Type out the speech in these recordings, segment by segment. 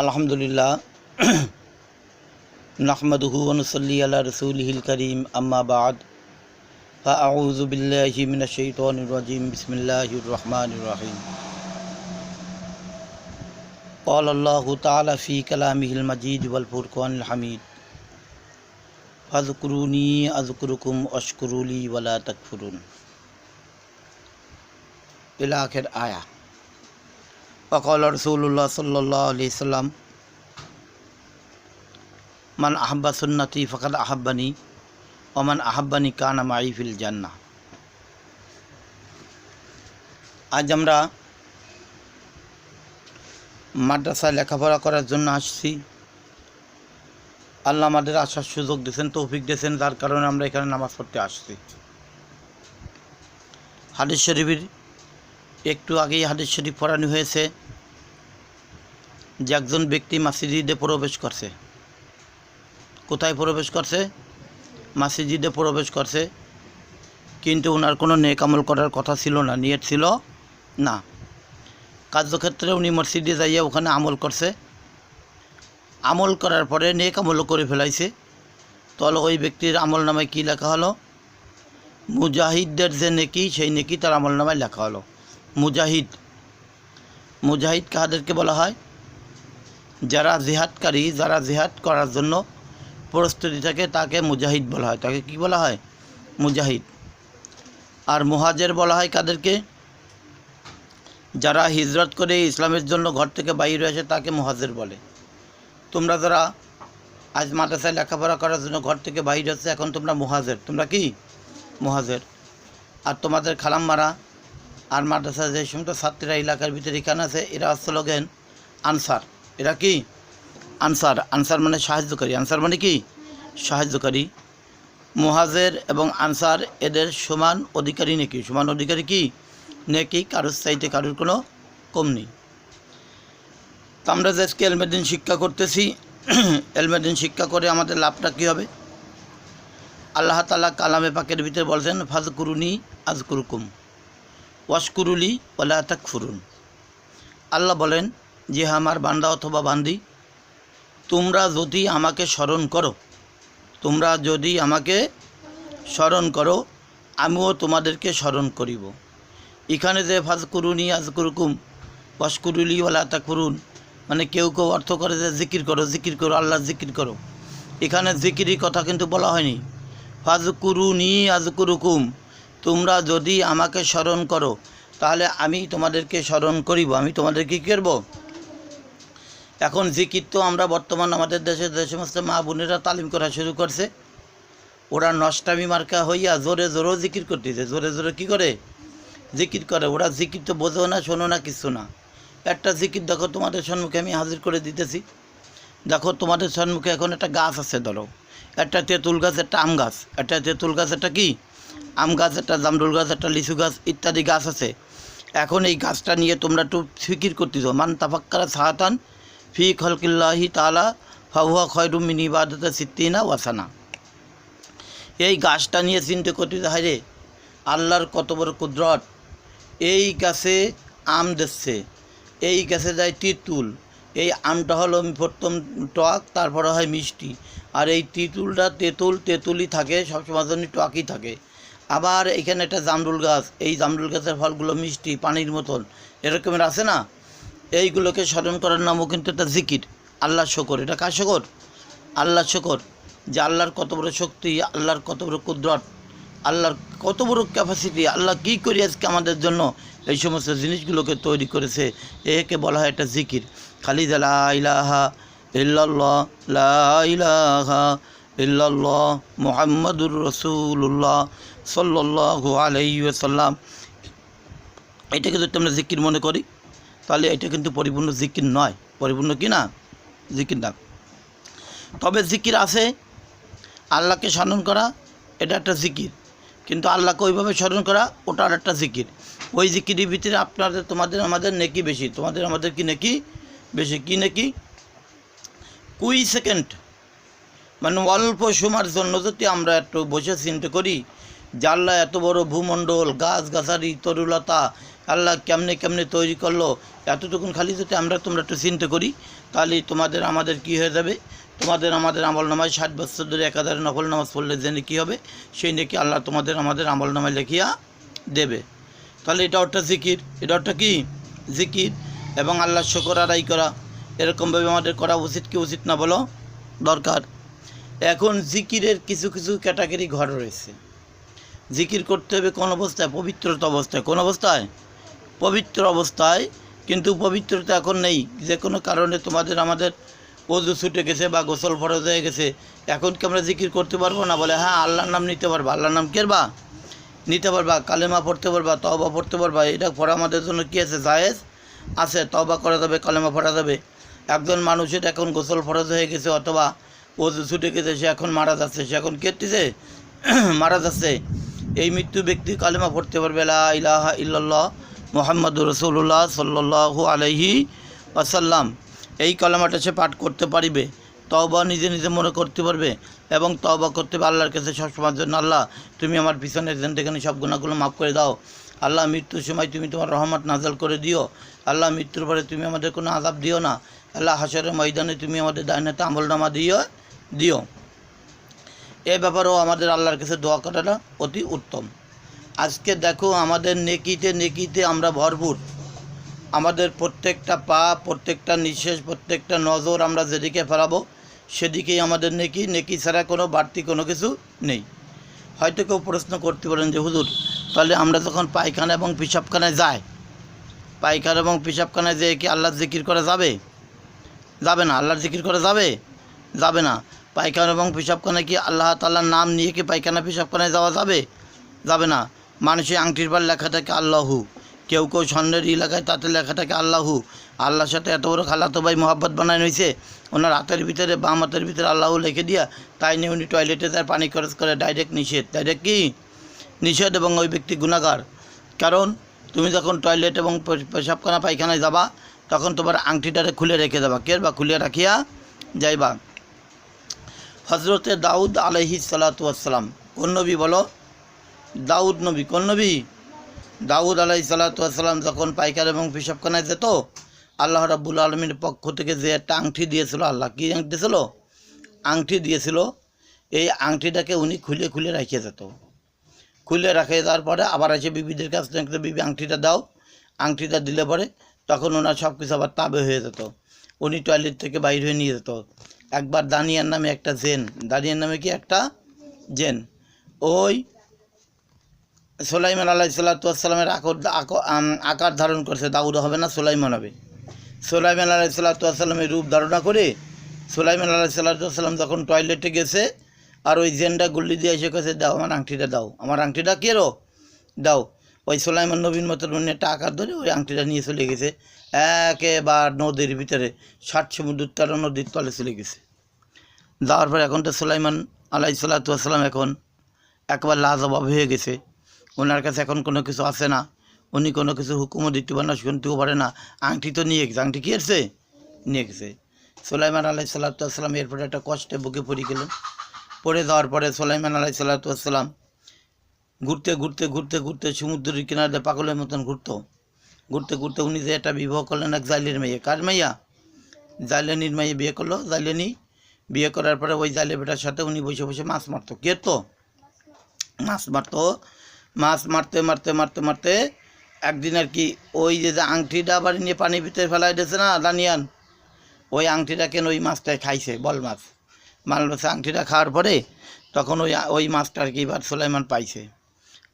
আলহামদুলিল্লাহ নাহমাদুহু ওয়া নুসাল্লি আলা রাসূলিহিল কারীম আম্মা বা'দ ফাআউযু বিল্লাহি মিনাশ শাইতানির রাজীম বিসমিল্লাহির রহমানির রহিম ক্বালা আল্লাহু তাআলা ফী কালামিহিল মাজিদ ওয়াল ফুরকানিল হামিদ ফাযকুরুনি আযকুরুকুম ওয়াশকুরুলি ওয়া লা তাকফুরুন ইলা আখির আয়া। وقال رسول الله صلى الله عليه وسلم من أحب سنتي فقد أحبني ومن أحبني كان معي في الجنة। আজ আমরা মাদ্রাসায় লেখাপড়া করার জন্য আসছি। আল্লাহ আমাদের আসার সুযোগ দিয়েছেন, তৌফিক দিয়েছেন, যার কারণে আমরা এখানে নামাজ পড়তে আসছি। হাদিস শরীফের একটু আগেই হাদিস শরীফ পড়ানো হয়েছে যে একজন ব্যক্তি মসজিদে প্রবেশ করছে। কোথায় প্রবেশ করছে? মসজিদে প্রবেশ করছে, কিন্তু ওনার কোনো নেক আমল করার কথা ছিল না, নিয়ত ছিল না। কার্যক্ষেত্রে উনি মসজিদে যাইয়া ওখানে আমল করছে, আমল করার পরে নেক আমলও করে ফেলাইছে। তাহলে ওই ব্যক্তির আমল নামায় কী লেখা হলো? মুজাহিদদের যে নেকি, সেই নেকি তার আমল নামায় লেখা হলো। মুজাহিদ, মুজাহিদ কাদেরকে বলা হয়? যারা জিহাদকারী, যারা জিহাদ করার জন্য প্রস্তুতি থাকে তাকে মুজাহিদ বলা হয়। তাকে কি বলা হয়? মুজাহিদ। আর মুহাজির বলা হয় কাদেরকে? যারা হিজরত করে ইসলামের জন্য ঘর থেকে বাইরে আসে তাকে মুহাজির বলে। তোমরা যারা আজ মাদ্রাসায় লেখাপড়া করার জন্য ঘর থেকে বাইরে আসছে, এখন তোমরা মুহাজির। তোমরা কি? মুহাজির। আর তোমাদের খালাম্মারা আর মাদ্রাসা যে সমস্ত ছাত্রীরা এলাকার ভিতরে এখানে আছে, এরা আসল গেন আনসার। এরা কি? আনসার। আনসার মানে সাহায্যকারী। আনসার মানে কি? সাহায্যকারী। মুহাজির এবং আনসার এদের সমান অধিকারী নাকি? সমান অধিকারী কি? নাকি কারোর চাইতে কারোর কোনো কম নেই। তো আমরা যে আজকে এলমেদিন শিক্ষা করতেছি, এলমেদিন শিক্ষা করে আমাদের লাভটা কী হবে? আল্লাহ তাআলা কালামে পাকের ভিতরে বলছেন ফাযকুরুনি আযকুরুকুম ওয়াশকুরুলি ওয়া লা তাকফুরুন। আল্লাহ বলেন যে আমার বান্দা অথবা বান্দি, তোমরা যদি আমাকে স্মরণ করো, তোমরা যদি আমাকে স্মরণ করো, আমিও তোমাদেরকে স্মরণ করিব। এখানে যে ফাযকুরুনি আযকুরুকুম ওয়াশকুরুলি ওয়া লা তাকফুরুন, মানে কেউ কেউ অর্থ করে যে জিকির করো, জিকির করো, আল্লাহ জিকির করো। এখানে জিকিরের কথা কিন্তু বলা হয়নি। ফাযকুরুনি আযকুরুকুম, তোমরা যদি আমাকে স্মরণ করো তাহলে আমি তোমাদেরকে স্মরণ করিব, আমি তোমাদেরকে কী করব? এখন জিকির তো আমরা বর্তমান আমাদের দেশে যে সমস্ত মা বোনেরা তালিম করা শুরু করছে, ওরা নষ্টামি মার্কা হইয়া জোরে জোরেও জিকির করতেছে। জোরে জোরে কী করে? জিকির করে। ওরা জিকির তো বোঝো না, শোনো না, কিছু না। একটা জিকির দেখো তোমাদের সম্মুখে আমি হাজির করে দিতেছি। দেখো তোমাদের সম্মুখে এখন একটা গাছ আছে, ধরো একটা তেঁতুল গাছ, একটা আম গাছ। একটা তেঁতুল গাছ, একটা কি? আম গাছ, একটা জামরুল গাছ, একটা লিচু গাছ ইত্যাদি গাছ আছে। এখন এই গাছটা নিয়ে তোমরা একটু ফিকির করতেছ। মান তাফাক্কারা সাহাতান ফি খলকিল্লাহি তাআলা ফাহুয়া খয়রুম মিন ইবাদাতি সিত্তিনা ওয়াসানা। এই গাছটা নিয়ে চিন্তা করতেছে, হায় রে আল্লাহর কত বড় কুদরত। এই গাছে আম দিচ্ছে, এই গাছে যায় তেঁতুল। এই আমটা হলো প্রথম টক, তারপরে হয় মিষ্টি। আর এই তেঁতুলটা তেঁতুলই থাকে, সবসময় জন্য টকই থাকে। আবার এখানে একটা জামরুল গাছ, এই জামরুল গাছের ফলগুলো মিষ্টি, পানির মতন এরকমের আছে না। এইগুলোকে স্মরণ করার নামও কিন্তু একটা জিকির। আল্লাহর শকর। এটা কার শকর? আল্লাহর শকর। যে আল্লাহর কত বড় শক্তি, আল্লাহর কত বড় কুদরত, আল্লাহর কত বড় ক্যাপাসিটি, আল্লাহ কী করি আজকে আমাদের জন্য এই সমস্ত জিনিসগুলোকে তৈরি করেছে, একে বলা হয় একটা জিকির। খালি লা ইলাহা ইল্লাল্লাহ, লা ইলাহা ইল্লাল্লাহ মুহাম্মাদুর রাসূলুল্লাহ সাল্লাল্লাহু আলাইহি ওয়াসাল্লাম, এটাকে যদি আমরা জিকির মনে করি তাহলে এটা কিন্তু পরিপূর্ণ জিকির নয়। পরিপূর্ণ কি না? জিকির না। তবে জিকির আছে, আল্লাহকে স্মরণ করা, এটা একটা জিকির। কিন্তু আল্লাহকে ওইভাবে স্মরণ করা, ওটা আর একটা জিকির। ওই জিকিরের ভিতরে আপনাদের তোমাদের আমাদের নেকি বেশি। তোমাদের আমাদের কি নেকি বেশি? কি নেকি? 20 সেকেন্ড, মানে অল্প সময়ের জন্য যদি আমরা একটু বসে চিন্তা করি যে আল্লাহ এত বড় ভূমণ্ডল, গাছগাছালি, তরুলতা, আল্লাহ কেমনে কেমনে তৈরি করলো, এতটুকুন খালি যদি তোমরা একটু চিন্তা করি, তাহলে তোমাদের আমাদের কি হয়ে যাবে, তোমাদের আমাদের আমল নামায় 60 বছর ধরে 1000 নফল নামাজ পড়লে যে কী হবে, সেই নাকি আল্লাহ তোমাদের আমাদের আমল নামায় লেখিয়া দেবে। তাহলে এটা একটা জিকির, এটা একটা কি জিকির, এবং আল্লাহর শুকর আদায় করা এরকমভাবে আমাদের করা উচিত কি উচিত না বলো, দরকার। এখন জিকিরের কিছু কিছু ক্যাটাগরি ঘর রয়েছে। জিকির করতে হবে কোন অবস্থায়, পবিত্রতা অবস্থায়। কোন অবস্থায়? পবিত্র অবস্থায়। কিন্তু পবিত্রতা এখন নেই, যে কোনো কারণে তোমাদের আমাদের ওযু ছুটে গেছে বা গোসল ফরজ হয়ে গেছে, এখন কি আমরা জিকির করতে পারবো না? বলে হ্যাঁ, আল্লাহর নাম নিতে পারবা। আল্লাহর নাম কেরবা নিতে পারবা, কালেমা পড়তে পারবা, তওবা পড়তে পারবা। এটা পড়া আমাদের জন্য কী আছে? জায়েজ আছে। তওবা করা যাবে, কালেমা পড়া যাবে। একজন মানুষের এখন গোসল ফরজ হয়ে গেছে অথবা ওযু ছুটে গেছে, সে এখন মারা যাচ্ছে, সে এখন কেটেছে মারা যাচ্ছে, এই মৃত্যু ব্যক্তি কালেমা পড়তে পারবে, লা ইলাহা ইল্লাল্লাহ মুহাম্মাদুর রাসূলুল্লাহ সাল্লাল্লাহু আলাইহি ওয়াসাল্লাম। এই কালেমাটা সে পাঠ করতে পারিবে। তওবা নিজে নিজে মনে করতে পারবে এবং তওবা করতে হবে আল্লাহর কাছে সবসময়ের জন্য। আল্লাহ, তুমি আমার পিছনের জিন্দেগানি সব গুনাহগুলো মাফ করে দাও। আল্লাহ, মৃত্যুর সময় তুমি তোমার রহমত নাযিল করে দিও। আল্লাহ, মৃত্যুর পরে তুমি আমাদের কোনো আযাব দিও না। আল্লাহ, হাশরের ময়দানে তুমি আমাদের ডাইনাতে আমলনামা দিও। এ ব্যাপারেও আমাদের আল্লাহর কাছে দোয়া করাটা অতি উত্তম। আজকে দেখো, আমাদের নেকিতে আমরা ভরপুর। আমাদের প্রত্যেকটা পা, প্রত্যেকটা নিঃশ্বাস, প্রত্যেকটা নজর আমরা যেদিকে ফেরাবো সেদিকেই আমাদের নেকি ছাড়া কোনো বাড়তি কোনো কিছু নেই। হয়তো কেউ প্রশ্ন করতে পারেন যে হুজুর, তাহলে আমরা যখন পায়খানা এবং পেশাবখানায় যাই, পায়খানা এবং পেশাবখানায় যেয়ে কি আল্লাহর জিকির করা যাবে? যাবে না। আল্লাহর জিকির করা যাবে না। পায়খানা এবং পেশাবখানায় কি আল্লাহ তাআলার নাম নিয়ে কি পায়খানা পেশাবখানায় যাওয়া যাবে না। মানুষের আংটির পর লেখা থাকে আল্লাহু, কেউ স্বর্ণের এলাকায় তাতে লেখা থাকে আল্লাহু। আল্লাহর সাথে এত বড় খালাতো ভাই মোহাব্বত বানায় হয়েছে, ওনার হাতের ভিতরে, বাম হাতের ভিতরে আল্লাহু লিখে দিয়া, তাই নিয়ে উনি টয়লেটে তার পানি খরচ করে। ডাইরেক্ট নিষেধ এবং ওই ব্যক্তি গুনাহগার। কারণ তুমি যখন টয়লেট এবং পেশাবখানা পায়খানায় যাবা, তখন তোমার আংটিটারে খুলে রেখে যাবা, খুলে রাখিয়া যাইবা। হজরতে দাউদ আলাইহিস সালাতু ওয়াসসালাম, কোন নবী বলো? দাউদ নবী। কোন নবী? দাউদ আলাইহিস সালাতু ওয়াসসালাম যখন পায়খানা এবং পেশাবখানায় যেত, আল্লাহ রাব্বুল আলামিনের পক্ষ থেকে যে একটা আংটি দিয়েছিল, আল্লাহ কি আংটি দিয়েছিল? আংটি দিয়েছিল। এই আংটিটাকে উনি খুলে রেখে যেত। খুলে রেখে যাওয়ার পরে আবার এসে বিবিদের কাছ থেকে, বিবি আংটিটা দাও। আংটিটা দিলে পরে তখন ওনার সব কিছু আবার তাবে হয়ে যেত। উনি টয়লেট থেকে বাইর হয়ে নিয়ে যেত। একবার দানিয়ার নামে একটা একটা জেন ওই সুলাইমান আলাইহিস সালাতু ওয়াসসালামের আকার ধারণ করছে। দাউদ হবে না, সুলাইমান হবে। সুলাইমান আলাইহিস সালাতু ওয়াসসালামের রূপ ধারণা করে সুলাইমান আলাইহিস সালাতু ওয়াসসালাম যখন টয়লেটে গেছে, আর ওই জেনটা গুল্লি দিয়ে এসে কাছে, দাও আমার আংটিটা, দাও আমার আংটিটা, কেরো দাও। ওই সুলাইমান নবীর মতো উনি একটা আকার ধরে ওই আংটিটা নিয়ে চলে গেছে একেবারে নদীর ভিতরে, 60 সমুদ্র 13 নদীর তলে চলে গেছে। যাওয়ার পর এখন তো সুলাইমান আলাইহিস সালাতু ওয়াসসালাম এখন একবার লাজবাব হয়ে গেছে। ওনার কাছে এখন কোনো কিছু আসে না, উনি কোনো কিছু হুকুমও দিতে পারে না, শুনতেও পারে না। আংটি তো নিয়ে গেছে, আংটি কী এসছে? নিয়ে গেছে। সুলাইমান আলাইহিস সালাতু ওয়াসসালাম এরপরে একটা কষ্টে বুকে পড়ে গেলেন। পড়ে যাওয়ার পরে সুলাইমান আলাইহিস সালাতু ওয়াসসালাম ঘুরতে সমুদ্রের কিনারে পাগলের মতন ঘুরতে উনি যে একটা বিবাহ করলেন এক জাইলের মেয়ে। কার মাইয়া? জাইলেনির মেয়ে বিয়ে করলো। জাইলেনি বিয়ে করার পরে ওই জাইলে বেটার সাথে উনি বসে বসে মাছ মারতো। কে তো মাছ মারতে একদিন আর কি ওই যে আংটিটা আবার নিয়ে পানির ভিতরে ফেলাই দিয়েছে না দানিয়ান, ওই আংটিটা কেন ওই মাছটাই খাইছে, বল মাছ আংটিটা খাওয়ার পরে তখন ওই মাছটা আর কি এবার সুলাইমান পাইছে।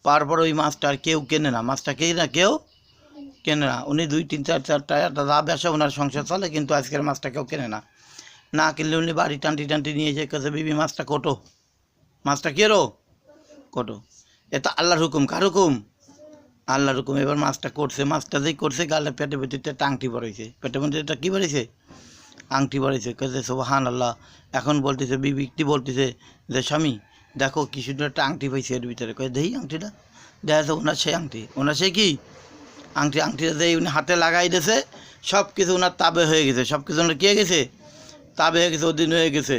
পাওয়ার পর ওই মাছটা আর কেউ কেনে না, মাছটা কেউ কেনে না। উনি 2, 3, 4 যা ব্যবসা ওনার সংসার চলে, কিন্তু আজকের মাছটা কেউ কেনে না কিনলে উনি বাড়ি টানটি নিয়ে এসে কাছে, বিবি মাছটা কোটো, মাছটা কেরো কোটো। এটা আল্লাহর হুকুম। কার হুকুম? আল্লাহর হুকুম। এবার মাছটা যেই করছে, গালে পেটে ভিতরে আংটি বাড়াইছে, পেটের মধ্যে এটা কী বাড়াইছে? আংটি বাড়াইছে। কেছে সুবহানাল্লাহ। এখন বলতেছে, বিবিটি বলতেছে যে স্বামী দেখো কি সুন্দর একটা আংটি পাইছে এর ভিতরে। কয়ে দেই আংটিটা, দেখা যাচ্ছে ওনার সেই আংটি, কি আংটিটা দিয়ে উনি হাতে লাগাই দিয়েছে। সব কিছু ওনার তাবে হয়ে গেছে, সব কিছু ওনার কী হয়ে গেছে? তাবে হয়ে গেছে, অধীন হয়ে গেছে।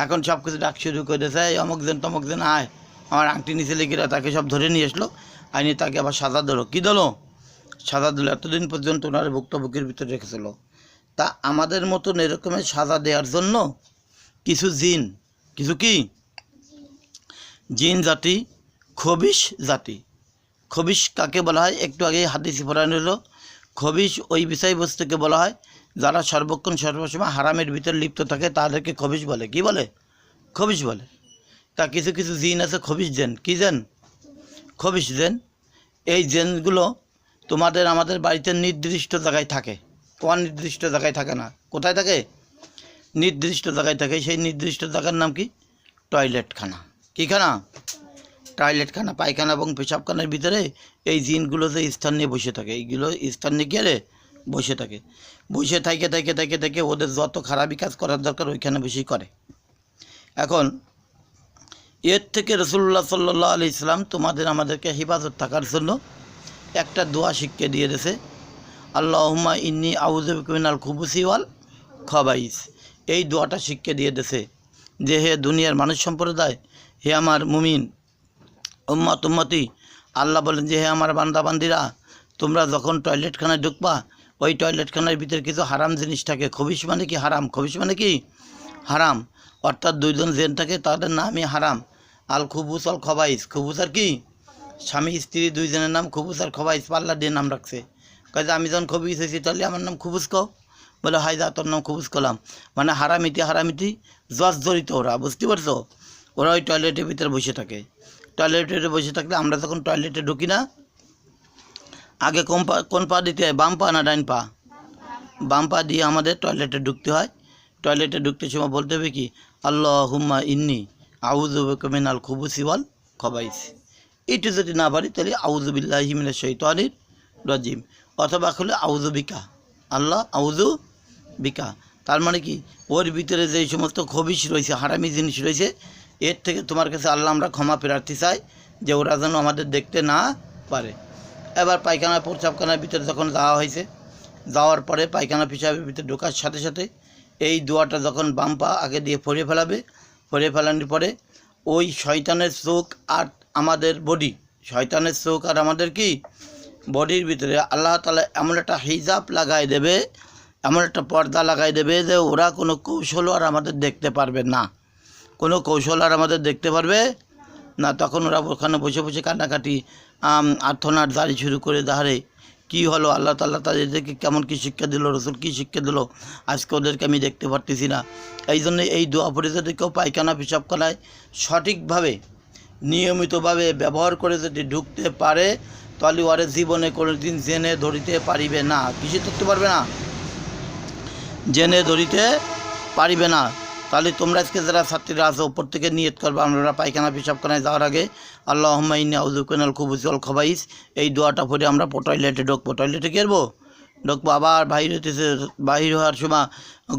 এখন সব কিছু ডাক শুরু করে দিয়েছে, অমুক যেন আয়, আমার আংটি নিচে লেগে তাকে সব ধরে নিয়ে আসলো। আইনি তাকে আবার সাজা দিল। কী দিল? সাজা দিল, এতদিন পর্যন্ত ওনার ভুক্তভোগীর ভিতরে রেখেছিল। তা আমাদের মতন এরকমের সাজা দেওয়ার জন্য কিছু জিন, কিছু কি জিন জাতি, খবিশ জাতি। খবিশ কাকে বলা হয়? একটু আগে হাদিসে পড়ানো হলো। খবিশ ওই বিষয়বস্তুকে বলা হয় যারা সর্বক্ষণ সর্বসময় হারামের ভিতরে লিপ্ত থাকে, তাদেরকে খবিশ বলে। কি বলে? খবিশ বলে। তা কিছু কিছু জিন আছে খবিশ জেন। কি জেন? খবিশ জেন। এই জেনগুলো তোমাদের আমাদের বাড়িতে নির্দিষ্ট জায়গায় থাকে, অনির্দিষ্ট জায়গায় থাকে না। কোথায় থাকে? নির্দিষ্ট জায়গায় থাকে। সেই নির্দিষ্ট জায়গার নাম কি? টয়লেটখানা। কী খানা? টয়লেটখানা, পায়খানা এবং পেশাবখানার ভিতরে এই জিনগুলো যে স্থান নিয়ে বসে থাকে, এইগুলো স্থান নিয়ে গিয়ে বসে থাকে। বসে থাকে থেকে থেকে থেকে ওদের যত খারাপই কাজ করার দরকার ওইখানে বসেই করে। এখন এর থেকে রাসূলুল্লাহ সাল্লাল্লাহু আলাইহি সাল্লাম তোমাদের আমাদেরকে হেফাজত থাকার জন্য একটা দোয়া শিখিয়ে দিয়ে দিয়েছে, আল্লাহুম্মা ইন্নী আউযু বিকা মিনাল খুবুসি ওয়াল খাবাইস। এই দোয়াটা শিখিয়ে দিয়ে দিয়েছে যে হে দুনিয়ার মানুষ সম্প্রদায়, হে আমার মুমিন উম্মত উম্মতি, আল্লাহ বলেন যে হে আমার বান্দা বান্দিরা, তোমরা যখন টয়লেটখানায় ঢুকবা, ওই টয়লেটখানার ভিতরে কিছু হারাম জিনিস থাকে। খবিশ মানে কি? হারাম। খবিশ মানে কি? হারাম। অর্থাৎ দুইজন জেন থাকে, তাদের নামই হারাম। আল খুবুস আল খবাইস। খুবুস আর কি? স্বামী স্ত্রী দুইজনের নাম খুবুস আর খবাইস, পাল্লা দিয়ে নাম রাখছে। কাজে আমি যখন খবিস হয়েছি তাহলে আমার নাম খুবুস কও। বলে হাই যা, তোর নাম খুবুস কলাম। মানে হারামিতি হারামিতি জর্জরিত ওরা, বুঝতে পারছো? ওরা ওই টয়লেটের ভিতরে বসে থাকে। টয়লেটে বসে থাকলে আমরা যখন টয়লেটে ঢুকি না, আগে কোন পা দিতে হয়? বাম পা না ডাইন পা? বাম পা দিয়ে আমাদের টয়লেটে ঢুকতে হয়। টয়লেটে ঢুকতে সময় বলতে হবে কি? আল্লাহুম্মা ইন্নী আউযু বিকা মিনাল খুবুসি ওয়াল খাবাইস। এটি যদি না পারি তাহলে আউযু বিল্লাহি মিনাশ শাইতানির রাজিম, অথবা হলে আউযু বিকা, আল্লাহ আউযু বিকা। তার মানে কি? ওর ভিতরে যেই সমস্ত খবিশ রয়েছে, হারামি জিনিস রয়েছে, এর থেকে তোমার কাছে আল্লাহ আমরা ক্ষমা প্রার্থী চাই যে ওরা যেন আমাদের দেখতে না পারে। এবার পায়খানা প্রস্রাবখানার ভিতরে যখন যাওয়া হয়েছে, যাওয়ার পরে পায়খানা পেশাবের ভিতরে ঢোকার সাথে সাথে এই দোয়াটা যখন বাম পা আগে দিয়ে ফড়িয়ে ফেলাবে, ফড়িয়ে ফেলানোর পরে ওই শয়তানের চোখ আর আমাদের বডি, শয়তানের চোখ আর আমাদের কি বডির ভিতরে আল্লাহ তাআলা এমন একটা হিজাব লাগাই দেবে, এমন একটা পর্দা লাগাই দেবে যে ওরা কোনো কৌশল আর আমাদের দেখতে পারবে না। কোনো কৌশল আর আমাদের দেখতে পারবে না। তখন ওরা ওখানে বসে বসে কান্নাকাটি আর্থনাট জারি শুরু করে দাঁড়ে। কি হলো? আল্লাহ তাআলা তাদেরকে কেমন কী শিক্ষা দিল, রসুল কী শিক্ষা দিল, আজকে ওদেরকে আমি দেখতে পারতেছি না। এই জন্য এই দোয়া পড়ে যদি কেউ পায়খানা পেশাবখানায় সঠিকভাবে নিয়মিতভাবে ব্যবহার করে যদি ঢুকতে পারে, তাহলে ওরে জীবনে কোনো দিন জেনে ধরিতে পারিবে না। কিছু ধরতে পারবে না, জেনে ধরিতে পারিবে না। তাহলে তোমরা আজকে যারা ছাত্রীরা আছো, উপর থেকে নিয়ত করবে আমরা পায়খানা পেশাবখানায় যাওয়ার আগে আল্লাহুম্মা ইন্নী আউযু বিকা মিনাল খুবুসি ওয়াল খাবাইস, এই দোয়াটা পড়ে আমরা টয়লেটে ঢুকবো। টয়লেটে গেলবো, ঢুকবো। আবার বাহির হইতেছে, বাহির হওয়ার সময়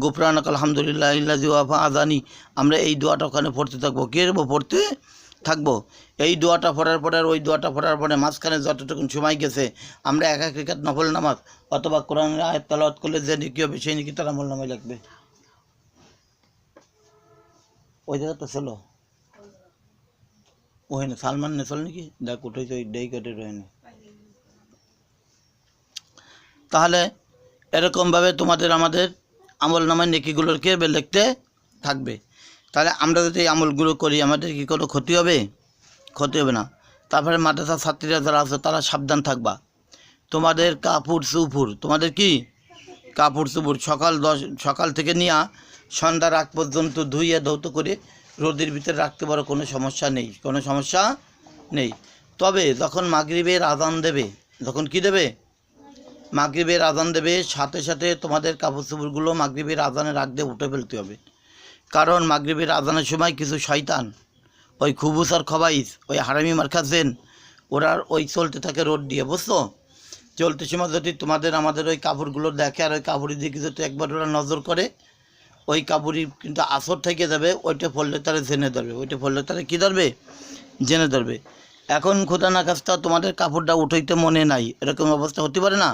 গুফরানাক আলহামদুলিল্লাহ ইল্লাযী ওয়াফা আযানি, আমরা এই দোয়াটা ওখানে পড়তে থাকবো। গেলবো, পড়তে থাকবো। এই দোয়াটা পড়ার পরে আর ওই দোয়াটা পড়ার পরে মাঝখানে যতটুকু সময় গেছে আমরা এক রেখাত নফল নামাজ অথবা কোরআনের আয়াত তেলাওয়াত করলে যে নেকি হবে সেই নেকি তার আমল নামায় লাগবে। ওই জায়গাটা ছিল ওই না সালমান ne চল নাকি দেখ উঠেছে ওই ডেই কেটে রয়েছে। তাহলে এরকমভাবে তোমাদের আমাদের আমল নামায় নেকিগুলোকে লিখতে থাকবে। তাহলে আমরা যদি এই আমলগুলো করি আমাদের কি কোনো ক্ষতি হবে? ক্ষতি হবে না। তারপরে মাদ্রাসার ছাত্রীরা যারা আছে তারা সাবধান থাকবা। তোমাদের কাপড় চুপুর, তোমাদের কি কাপড় চুপুর সকাল থেকে নিয়ে সন্ধ্যার আগ পর্যন্ত ধুইয়ে ধৌত করে রোদের ভিতরে রাখতে পারো, কোনো সমস্যা নেই, কোনো সমস্যা নেই। তবে যখন মাগরিবের আজান দেবে, যখন কি দেবে? মাগরিবের আজান দেবে, সাথে সাথে তোমাদের কাপড় চোপড়গুলো মাগরিবের আজানের আগ দিয়ে উঠে ফেলতে হবে। কারণ মাগরিবের আজানের সময় কিছু শয়তান, ওই খুবুস আর খবাইস, ওই হারামি মার্কাজেন, ওরা ওই চলতে থাকে রোড দিয়ে, বুঝছো? চলতে সময় যদি তোমাদের আমাদের ওই কাপড়গুলো দেখে আর ওই কাপড়ের দিকে যদি একবার ওরা নজর করে, ওই কাপড়ই কিন্তু আসর থেকে যাবে, ওইটা পড়লে তারা জেনে ধরবে, ওইটা পড়লে তারা কী ধরবে? জেনে ধরবে। এখন খোদা না কাজটা তোমাদের কাপড়টা উঠাইতে মনে নাই, এরকম অবস্থা হতে পারে না?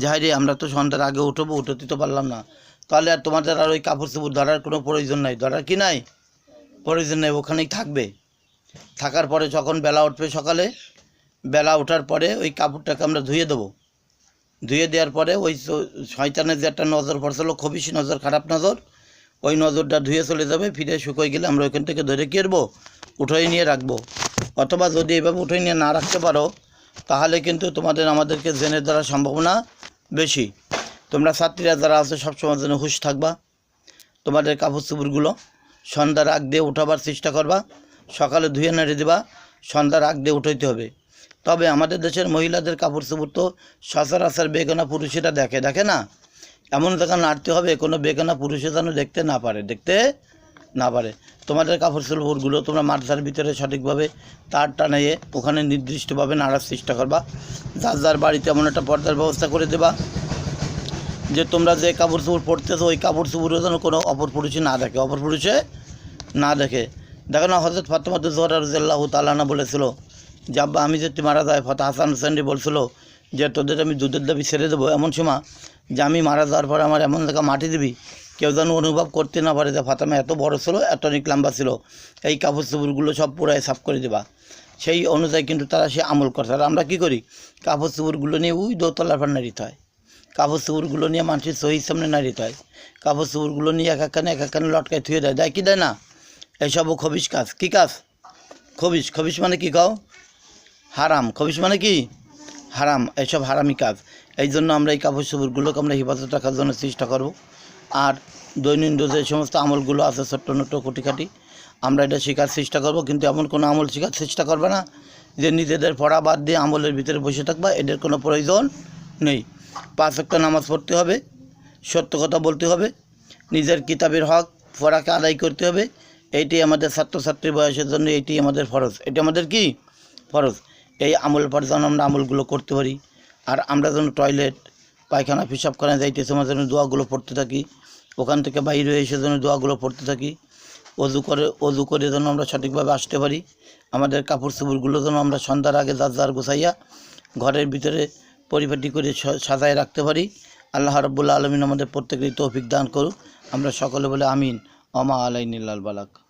যাই রে আমরা তো সন্ধ্যার আগে উঠবো, উঠতে তো পারলাম না, তাহলে আর তোমাদের আর ওই কাপড় চোপড় ধরার কোনো প্রয়োজন নাই। ধরার কি নাই? প্রয়োজন নেই, ওখানেই থাকবে। থাকার পরে যখন বেলা উঠবে সকালে, বেলা ওঠার পরে ওই কাপড়টাকে আমরা ধুয়ে দেবো। ধুয়ে দেওয়ার পরে ওই শয়তানের যে একটা নজর পড়ছিল, খবিশ নজর, খারাপ নজর, ওই নজরটা ধুয়ে চলে যাবে। ফিরে শুকিয়ে গেলে আমরা ওইখান থেকে ধরে কী করবো, উঠোই নিয়ে রাখবো। অথবা যদি এভাবে উঠোই নিয়ে না রাখতে পারো, তাহলে কিন্তু আমাদেরকে জেনে ধরার সম্ভাবনা বেশি। তোমরা ছাত্রীরা যারা আছে সবসময় যেন হুঁশ থাকবা। তোমাদের কাপড় চোপড়গুলো সন্ধ্যার আগ দিয়ে উঠাবার চেষ্টা করবা। সকালে ধুয়ে নেড়ে দেবা, সন্ধ্যার আগ দিয়ে উঠাইতে হবে। তবে আমাদের দেশের মহিলাদের কাপড় চোপড় তো সচরাচর বেগানা পুরুষেরা দেখে না। এমন জায়গা নাড়তে হবে কোনো বেগানা পুরুষে যেন দেখতে না পারে। তোমাদের কাপড় চোপড়গুলো তোমরা মাদ্রাসার ভিতরে সঠিকভাবে তার টানাইয়ে ওখানে নির্দিষ্টভাবে নাড়ার চেষ্টা করবা। যার বাড়িতে এমন একটা পর্দার ব্যবস্থা করে দেবা যে তোমরা যে কাপড় চোপড় পরতেছো ওই কাপড় চোপড়ও যেন কোনো অপর পুরুষে না দেখে। দেখো না, হযরত ফাতেমা জোহরা রাদিয়াল্লাহু তাআলা আনহা বলেছিল যে আব্বা আমি যদি মারা যায়, ফতে হাসান হোসেনরে বলছিল যে তোদের আমি দুধের দাবি ছেড়ে দেবো এমন সময় যে আমি মারা যাওয়ার পর আমার এমন জায়গা মাটি দিবি কেউ যেন অনুভব করতে না পারে যে ফাতেমা এত বড় ছিল, এত অনেক লম্বা ছিল। এই কাপড় চোপড়গুলো সব পুরাই সাফ করে দেবা। সেই অনুযায়ী কিন্তু তারা সে আমল করছে। আর আমরা কী করি, কাপড় চোপড়গুলো নিয়ে ওই দোতলার পর নাড়িতে হয়, কাপড় চোপড়গুলো নিয়ে মানুষের সহির সামনে নাড়িতে হয়, কাপড় চোপড়গুলো নিয়ে এক একখানে লটকায় থুয়ে দেয় কি দেয় না। এইসবও খবিশ কাজ। কী কাজ? খবিশ মানে কি কাও? হারাম। খবিশ মানে কি? হারাম। এইসব হারামি কাজ। এই জন্য আমরা এই কাপড় চোপড়গুলোকে আমরা হেফাজত রাখার জন্য চেষ্টা করব। আর দৈনন্দিন যে সমস্ত আমলগুলো আছে ছোট্ট নোট্ট কুটিকাটি, আমরা এটা শেখার চেষ্টা করব। কিন্তু এমন কোনো আমল শেখার চেষ্টা করবে না যে নিজেদের পড়া বাদ দিয়ে আমলের ভিতরে বসে থাকবা, এদের কোনো প্রয়োজন নেই। 5 ওয়াক্ত নামাজ পড়তে হবে, সত্য কথা বলতে হবে, নিজের কিতাবের হক পড়াকে আদায় করতে হবে। এইটি আমাদের ছাত্রছাত্রী বয়সের জন্য এইটি আমাদের ফরজ। এটি আমাদের কি ফরজ? এই আমল পর যেন আমরা আমলগুলো করতে পারি। আর আমরা যেন টয়লেট পায়খানা পেশাবখানা যাইতেছে আমরা যেন দোয়াগুলো পড়তে থাকি, ওখান থেকে বাইরে এসে যেন দোয়াগুলো পড়তে থাকি, অজু করে যেন আমরা সঠিকভাবে আসতে পারি। আমাদের কাপড় চোপড়গুলো যেন আমরা সন্ধ্যার আগে যার গোছাইয়া ঘরের ভিতরে পরিপাটি করে সাজায় রাখতে পারি। আল্লাহ রাব্বুল আলামিন আমাদের প্রত্যেকেরই তৌফিক দান করুক। আমরা সকলে বলে আমিন। ওমা আলাইনিল বালাক।